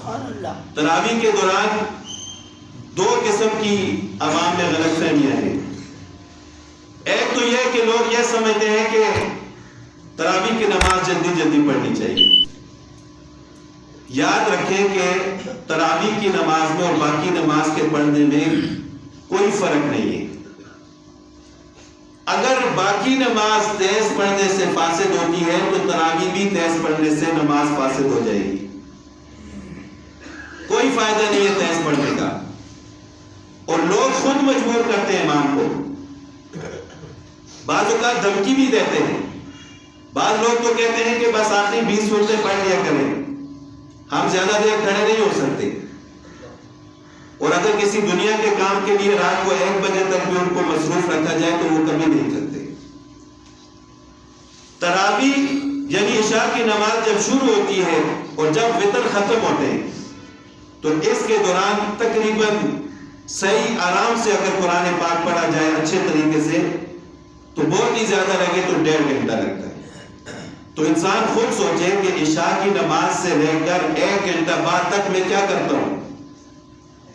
تراویح کے دوران دو قسم کی عوام میں غلط فہمیاں ہیں. ایک تو یہ کہ لوگ یہ سمجھتے ہیں کہ تراویح کی نماز جلدی جلدی پڑھنی چاہیے. یاد رکھیں کہ تراویح کی نماز میں اور باقی نماز کے پڑھنے میں کوئی فرق نہیں ہے. اگر باقی نماز تیز پڑھنے سے فاسد ہوتی ہے تو تراویح بھی تیز پڑھنے سے نماز فاسد ہو جائے گی. کوئی فائدہ نہیں ہے تیز پڑھنے کا. اور لوگ خود مجبور کرتے ہیں امام کو. بعض اوقات دھمکی بھی دیتے ہیں. بعض لوگ تو کہتے ہیں کہ بس آخری 20 سورتیں پڑھ لیا کریں, ہم زیادہ دیر کھڑے نہیں ہو سکتے. اور اگر کسی دنیا کے کام کے لیے رات کو 1 بجے تک بھی ان کو مصروف رکھا جائے تو وہ کبھی نہیں کرتے. تراویح یعنی عشاء کی نماز جب شروع ہوتی ہے اور جب وتر ختم ہوتے ہیں تو اس کے دوران تقریباً صحیح آرام سے اگر قرآن پاک پڑھا جائے اچھے طریقے سے تو بہت ہی زیادہ لگے تو 1.5 گھنٹہ لگتا ہے. تو انسان خود سوچے کہ عشاء کی نماز سے لے کر 1 گھنٹہ بعد تک میں کیا کرتا ہوں.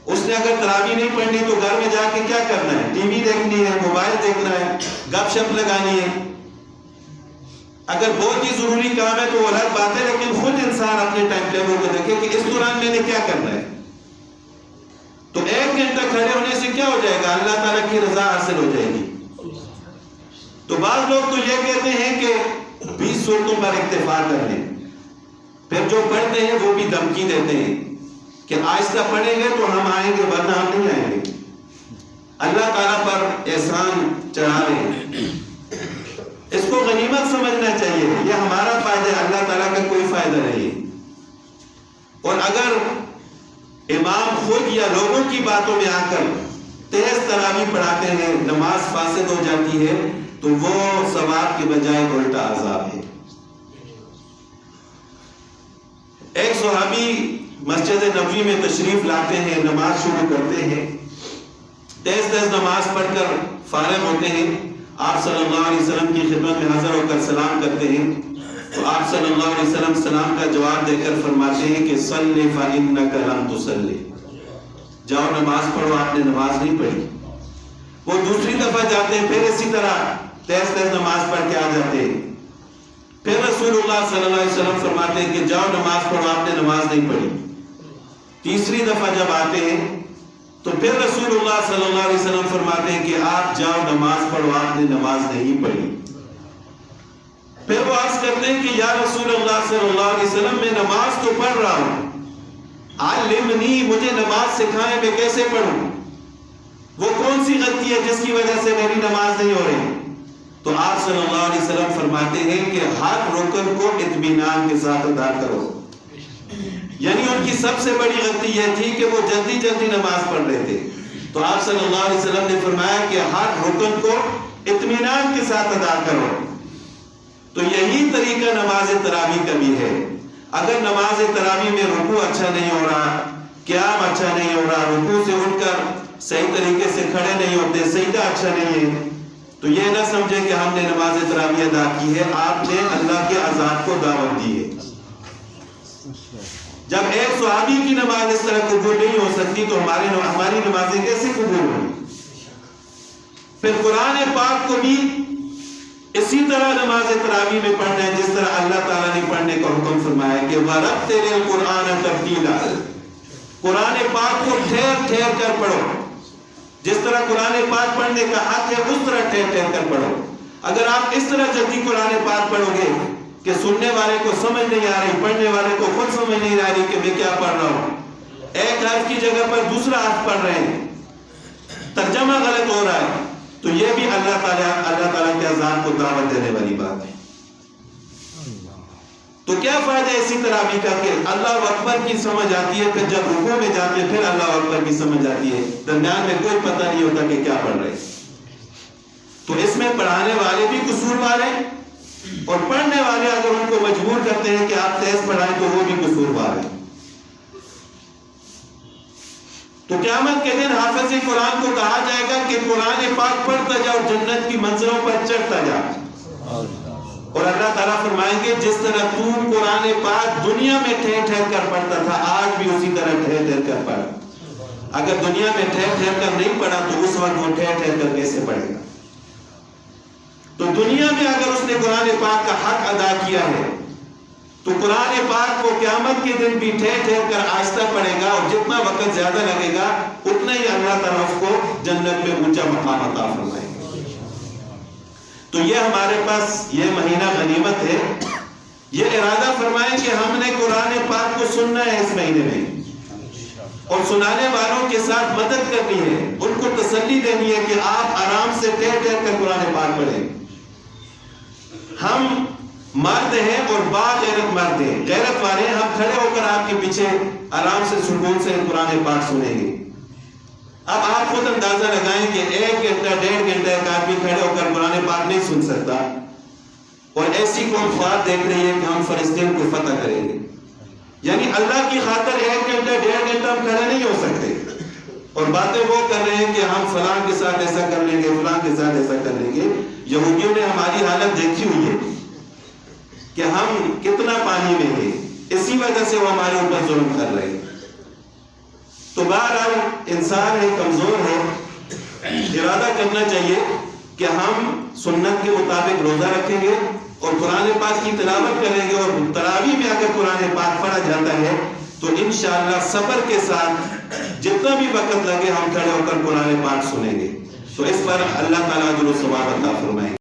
اس نے اگر تراویح نہیں پڑھنی تو گھر میں جا کے کیا کرنا ہے, ٹی وی دیکھنی ہے, موبائل دیکھنا ہے, گپ شپ لگانی ہے. اگر بہت ہی ضروری کام ہے تو وہ الگ بات ہے, لیکن خود انسان اپنے ٹائم ٹیبل کو دیکھے کہ اس دوران میں نے کیا کرنا ہے. تو 1 گھنٹہ کھڑے ہونے سے کیا ہو جائے گا, اللہ تعالیٰ کی رضا حاصل ہو جائے گی. تو بعض لوگ تو یہ کہتے ہیں کہ 20 سورتوں پر اکتفا کر لیں. پھر جو پڑھتے ہیں وہ بھی دھمکی دیتے ہیں کہ آہستہ پڑھیں گے تو ہم آئیں گے ورنہ ہم نہیں آئیں گے. اللہ تعالیٰ پر احسان چڑھا رہے ہیں. اس کو غنیمت سمجھنا چاہیے. یہ ہمارا فائدہ ہے, اللہ تعالیٰ کا کوئی فائدہ نہیں. اور اگر امام خود یا لوگوں کی باتوں میں آ کر تیز تراویح پڑھاتے ہیں, نماز فاسد ہو جاتی ہے تو وہ ثواب کے بجائے الٹا عذاب ہے. ایک صحابی مسجد نبوی میں تشریف لاتے ہیں, نماز شروع کرتے ہیں, تیز تیز نماز پڑھ کر فارغ ہوتے ہیں. آپ صلی اللہ علیہ وسلم کی خدمت میں حاضر ہو کر سلام کرتے ہیں تو آپ صلی اللہ علیہ وسلم سلام کا جواب دے کر فرماتے ہیں کہ صلی فإنک لم تصلی, جاؤ نماز پڑھو, آپ نے نماز نہیں پڑھی. وہ دوسری دفعہ جاتے ہیں, پھر اسی طرح تیز تیز نماز پڑھ کے آ جاتے ہیں. پھر رسول اللہ صلی اللہ علیہ وسلم فرماتے ہیں کہ جاؤ نماز پڑھو, آپ نے نماز نہیں پڑھی. تیسری دفعہ جب آتے ہیں تو پھر رسول اللہ صلی اللہ علیہ وسلم فرماتے ہیں کہ آپ جاؤ نماز پڑھو, آپ نے نماز نہیں پڑھی. پھر وہ عرض کرتے ہیں کہ یا رسول اللہ صلی اللہ علیہ وسلم میں نماز تو پڑھ رہا ہوں, علمنی, مجھے نماز سکھائیں میں کیسے پڑھوں, وہ کون سی غلطی ہے جس کی وجہ سے میری نماز نہیں ہو رہی. تو آپ صلی اللہ علیہ وسلم فرماتے ہیں کہ ہر رکن کو اطمینان کے ساتھ ادا کرو. یعنی ان کی سب سے بڑی غلطی یہ تھی کہ وہ جلدی جلدی نماز پڑھ رہے تھے. تو آپ صلی اللہ علیہ وسلم نے فرمایا کہ ہر رکن کو اطمینان کے ساتھ ادا کرو. تو یہی طریقہ نماز تراویح کا بھی ہے. اگر نماز تراویح میں رکوع اچھا نہیں ہو رہا, قیام اچھا نہیں ہو رہا, رکوع سے اٹھ کر صحیح طریقے سے کھڑے نہیں ہوتے, سجدہ اچھا نہیں ہے, تو یہ نہ سمجھے کہ ہم نے نماز تراویح ادا کی ہے. آپ نے اللہ کے عذاب کو دعوت دی ہے. جب ایک صحابی کی نماز اس طرح قبول نہیں ہو سکتی تو ہماری نمازیں کیسے قبول ہوں. پھر قرآن پاک کو بھی اسی طرح نماز تراویح میں پڑھنا ہے جس طرح اللہ تعالیٰ نے پڑھنے کا حکم فرمایا کہ وَرَتِّلِ الْقُرْآنَ تَرْتِيلًا, قرآن پاک کو ٹھہر ٹھہر کر پڑھو. جس طرح قرآن پاک پڑھنے کا حق ہے اس طرح ٹھہر ٹھہر کر پڑھو. اگر آپ اس طرح جلدی قرآن پاک پڑھو گے کہ سننے والے کو سمجھ نہیں آ رہی, پڑھنے والے کو خود سمجھ نہیں آ رہی کہ میں کیا پڑھ رہا ہوں, ایک حرف کی جگہ پر دوسرا حرف پڑھ رہے ہیں, ترجمہ غلط ہو رہا ہے, تو یہ بھی اللہ تعالیٰ کے عذاب کو دعوت دینے والی بات ہے. تو کیا فائدہ ہے اسی تراویح کا کہ اللہ اکبر کی سمجھ آتی ہے, پھر جب رکوع میں جاتے ہیں پھر اللہ اکبر کی سمجھ آتی ہے, درمیان میں کوئی پتہ نہیں ہوتا کہ کیا پڑھ رہے. تو اس میں پڑھانے والے بھی قصوروار ہیں اور پڑھنے والے اگر ان کو مجبور کرتے ہیں کہ آپ تیز پڑھائیں تو وہ بھی قصوروار ہیں. تو قیامت کے دن حافظ قرآن کو کہا جائے گا کہ قرآن پاک پڑھتا جا اور جنت کی منزلوں پر چڑھتا جا. اور اللہ تعالیٰ فرمائیں گے جس طرح تو قرآن پاک دنیا میں ٹھہر ٹھہر کر پڑھتا تھا آج بھی اسی ٹھہر ٹھہر کر پڑھا. اگر دنیا میں ٹھہر ٹھہر کر نہیں پڑھا تو اس وقت وہ ٹھہر ٹھہر کر کیسے پڑھے گا؟ تو دنیا میں اگر اس نے قرآن پاک کا حق ادا کیا ہے تو قرآن پاک کو قیامت کے دن بھی ٹھہر ٹھہر کر آہستہ پڑھے گا، اور جتنا وقت زیادہ لگے گا اتنا ہی اللہ تعالیٰ اس کو جنت میں اونچا مقام عطا فرمائے گا. تو یہ ہمارے پاس یہ مہینہ غنیمت ہے. یہ ارادہ فرمائیں کہ ہم نے قرآن پاک کو سننا ہے اس مہینے میں، اور سنانے والوں کے ساتھ مدد کرنی ہے، ان کو تسلی دینی ہے کہ آپ آرام سے ٹھہر ٹھہر کر قرآن پاک پڑھیں. ہم مرد ہیں اور باغیرت مرد ہیں، غیرت والے ہیں. ہم کھڑے ہو کر آپ کے پیچھے آرام سے سکون سے قرآن پاک سنیں گے. اب آپ خود اندازہ لگائیں کہ 1 گھنٹہ 1.5 گھنٹہ ایک آدمی کھڑے ہو کر قرآن پاک نہیں سن سکتا، اور ایسی قوم خواب دیکھ رہی ہے کہ ہم فلسطین کو فتح کریں گے. یعنی اللہ کی خاطر 1 گھنٹہ 1.5 گھنٹہ ہم کھڑے نہیں ہو سکتے، اور باتیں وہ کر رہے ہیں کہ ہم فلاں کے ساتھ ایسا کر لیں گے، فلاں کے ساتھ ایسا کر لیں گے. یہودیوں نے ہماری حالت دیکھی ہوئی ہے کہ ہم کتنا پانی میں ہیں، اسی وجہ سے وہ ہمارے اوپر ظلم کر رہے ہیں. تو بہرحال انسان ہے، کمزور ہے. ارادہ کرنا چاہیے کہ ہم سنت کے مطابق روزہ رکھیں گے اور قرآن پاک کی تلاوت کریں گے، اور تراویح میں اگر قرآن پاک پڑھا جاتا ہے تو انشاءاللہ صبر کے ساتھ جتنا بھی وقت لگے ہم کھڑے ہو کر قرآن پاک سنیں گے. تو اس پر اللہ تعالیٰ اجر و ثواب عطا فرمائے.